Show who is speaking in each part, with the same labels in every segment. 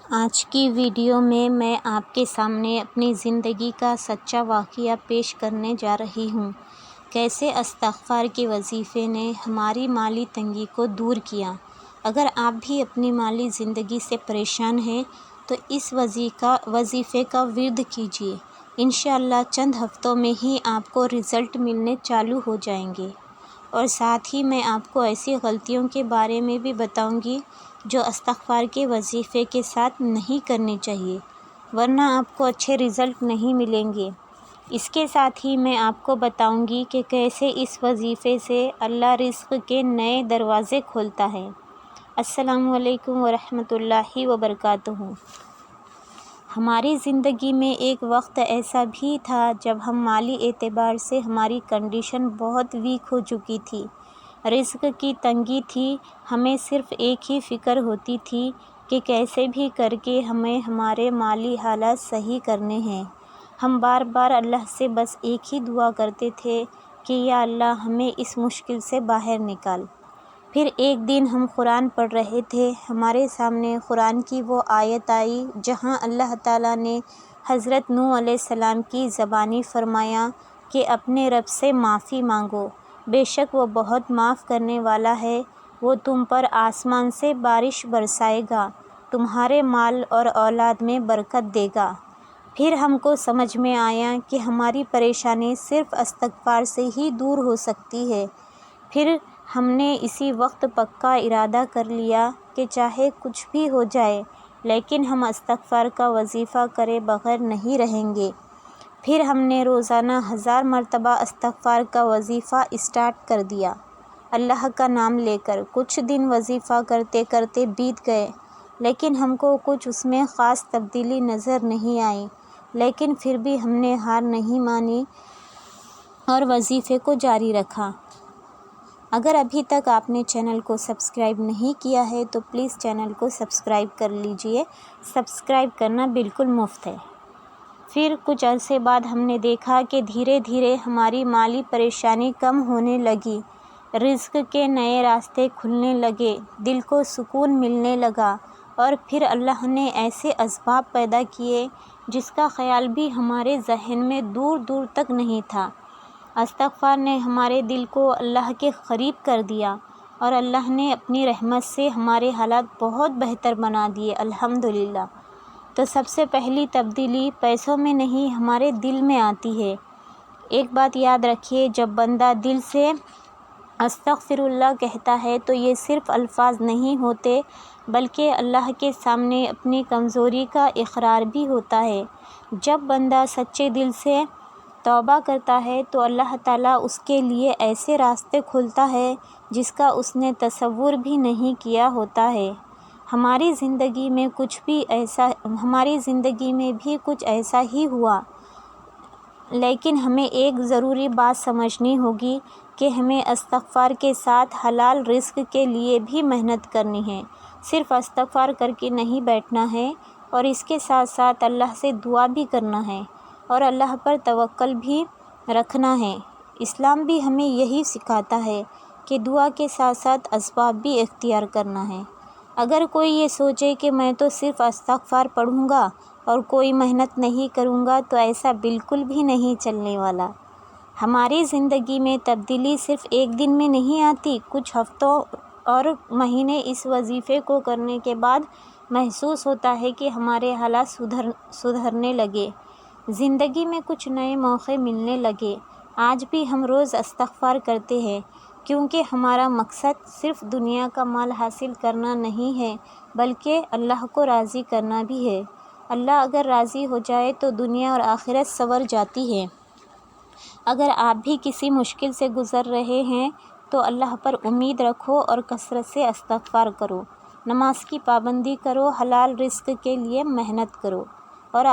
Speaker 1: آج کی ویڈیو میں آپ کے سامنے اپنی زندگی کا سچا واقعہ پیش کرنے جا رہی ہوں۔ کیسے استغفار کے وظیفے نے ہماری مالی تنگی کو دور کیا۔ اگر آپ بھی اپنی مالی زندگی سے پریشان ہیں تو اس وظیفے کا ورد کیجیے۔ انشاءاللہ چند ہفتوں میں ہی آپ کو رزلٹ ملنے چالو ہو جائیں گے، اور ساتھ ہی میں آپ کو ایسی غلطیوں کے بارے میں بھی بتاؤں گی جو استغفار کے وظیفے کے ساتھ نہیں کرنی چاہیے، ورنہ آپ کو اچھے رزلٹ نہیں ملیں گے۔ اس کے ساتھ ہی میں آپ کو بتاؤں گی کہ کیسے اس وظیفے سے اللہ رزق کے نئے دروازے کھولتا ہے۔ السلام علیکم ورحمۃ اللہ وبرکاتہ۔ ہماری زندگی میں ایک وقت ایسا بھی تھا جب ہم مالی اعتبار سے ہماری کنڈیشن بہت ویک ہو چکی تھی، رزق کی تنگی تھی، ہمیں صرف ایک ہی فکر ہوتی تھی کہ کیسے بھی کر کے ہمیں ہمارے مالی حالات صحیح کرنے ہیں۔ ہم بار بار اللہ سے بس ایک ہی دعا کرتے تھے کہ یا اللہ ہمیں اس مشکل سے باہر نکال۔ پھر ایک دن ہم قرآن پڑھ رہے تھے، ہمارے سامنے قرآن کی وہ آیت آئی جہاں اللہ تعالیٰ نے حضرت نوح علیہ السلام کی زبانی فرمایا کہ اپنے رب سے معافی مانگو، بے شک وہ بہت معاف کرنے والا ہے، وہ تم پر آسمان سے بارش برسائے گا، تمہارے مال اور اولاد میں برکت دے گا۔ پھر ہم کو سمجھ میں آیا کہ ہماری پریشانی صرف استغفار سے ہی دور ہو سکتی ہے۔ پھر ہم نے اسی وقت پکا ارادہ کر لیا کہ چاہے کچھ بھی ہو جائے لیکن ہم استغفار کا وظیفہ کرے بغیر نہیں رہیں گے۔ پھر ہم نے روزانہ 1000 مرتبہ استغفار کا وظیفہ اسٹارٹ کر دیا، اللہ کا نام لے کر۔ کچھ دن وظیفہ کرتے کرتے بیت گئے لیکن ہم کو کچھ اس میں خاص تبدیلی نظر نہیں آئی، لیکن پھر بھی ہم نے ہار نہیں مانی اور وظیفے کو جاری رکھا۔ اگر ابھی تک آپ نے چینل کو سبسکرائب نہیں کیا ہے تو پلیز چینل کو سبسکرائب کر لیجئے، سبسکرائب کرنا بالکل مفت ہے۔ پھر کچھ عرصے بعد ہم نے دیکھا کہ دھیرے دھیرے ہماری مالی پریشانی کم ہونے لگی، رزق کے نئے راستے کھلنے لگے، دل کو سکون ملنے لگا، اور پھر اللہ نے ایسے اسباب پیدا کیے جس کا خیال بھی ہمارے ذہن میں دور دور تک نہیں تھا۔ استغفار نے ہمارے دل کو اللہ کے قریب کر دیا اور اللہ نے اپنی رحمت سے ہمارے حالات بہت بہتر بنا دیے، الحمدللہ۔ تو سب سے پہلی تبدیلی پیسوں میں نہیں ہمارے دل میں آتی ہے۔ ایک بات یاد رکھیے، جب بندہ دل سے استغفر اللہ کہتا ہے تو یہ صرف الفاظ نہیں ہوتے بلکہ اللہ کے سامنے اپنی کمزوری کا اقرار بھی ہوتا ہے۔ جب بندہ سچے دل سے توبہ کرتا ہے تو اللہ تعالیٰ اس کے لیے ایسے راستے کھولتا ہے جس کا اس نے تصور بھی نہیں کیا ہوتا ہے۔ ہماری زندگی میں بھی کچھ ایسا ہی ہوا، لیکن ہمیں ایک ضروری بات سمجھنی ہوگی کہ ہمیں استغفار کے ساتھ حلال رزق کے لیے بھی محنت کرنی ہے، صرف استغفار کر کے نہیں بیٹھنا ہے، اور اس کے ساتھ ساتھ اللہ سے دعا بھی کرنا ہے اور اللہ پر توکل بھی رکھنا ہے۔ اسلام بھی ہمیں یہی سکھاتا ہے کہ دعا کے ساتھ ساتھ اسباب بھی اختیار کرنا ہے۔ اگر کوئی یہ سوچے کہ میں تو صرف استغفار پڑھوں گا اور کوئی محنت نہیں کروں گا تو ایسا بالکل بھی نہیں چلنے والا۔ ہماری زندگی میں تبدیلی صرف ایک دن میں نہیں آتی، کچھ ہفتوں اور مہینے اس وظیفے کو کرنے کے بعد محسوس ہوتا ہے کہ ہمارے حالات سدھرنے لگے، زندگی میں کچھ نئے موقع ملنے لگے۔ آج بھی ہم روز استغفار کرتے ہیں کیونکہ ہمارا مقصد صرف دنیا کا مال حاصل کرنا نہیں ہے بلکہ اللہ کو راضی کرنا بھی ہے۔ اللہ اگر راضی ہو جائے تو دنیا اور آخرت سنور جاتی ہے۔ اگر آپ بھی کسی مشکل سے گزر رہے ہیں تو اللہ پر امید رکھو اور کثرت سے استغفار کرو، نماز کی پابندی کرو، حلال رزق کے لیے محنت کرو، اور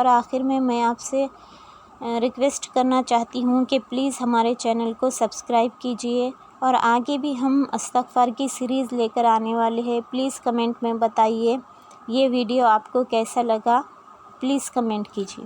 Speaker 1: آخر میں میں آپ سے ریکویسٹ کرنا چاہتی ہوں کہ پلیز ہمارے چینل کو سبسکرائب کیجئے، اور آگے بھی ہم استغفار کی سیریز لے کر آنے والے ہیں۔ پلیز کمنٹ میں بتائیے یہ ویڈیو آپ کو کیسا لگا، پلیز کمنٹ کیجئے۔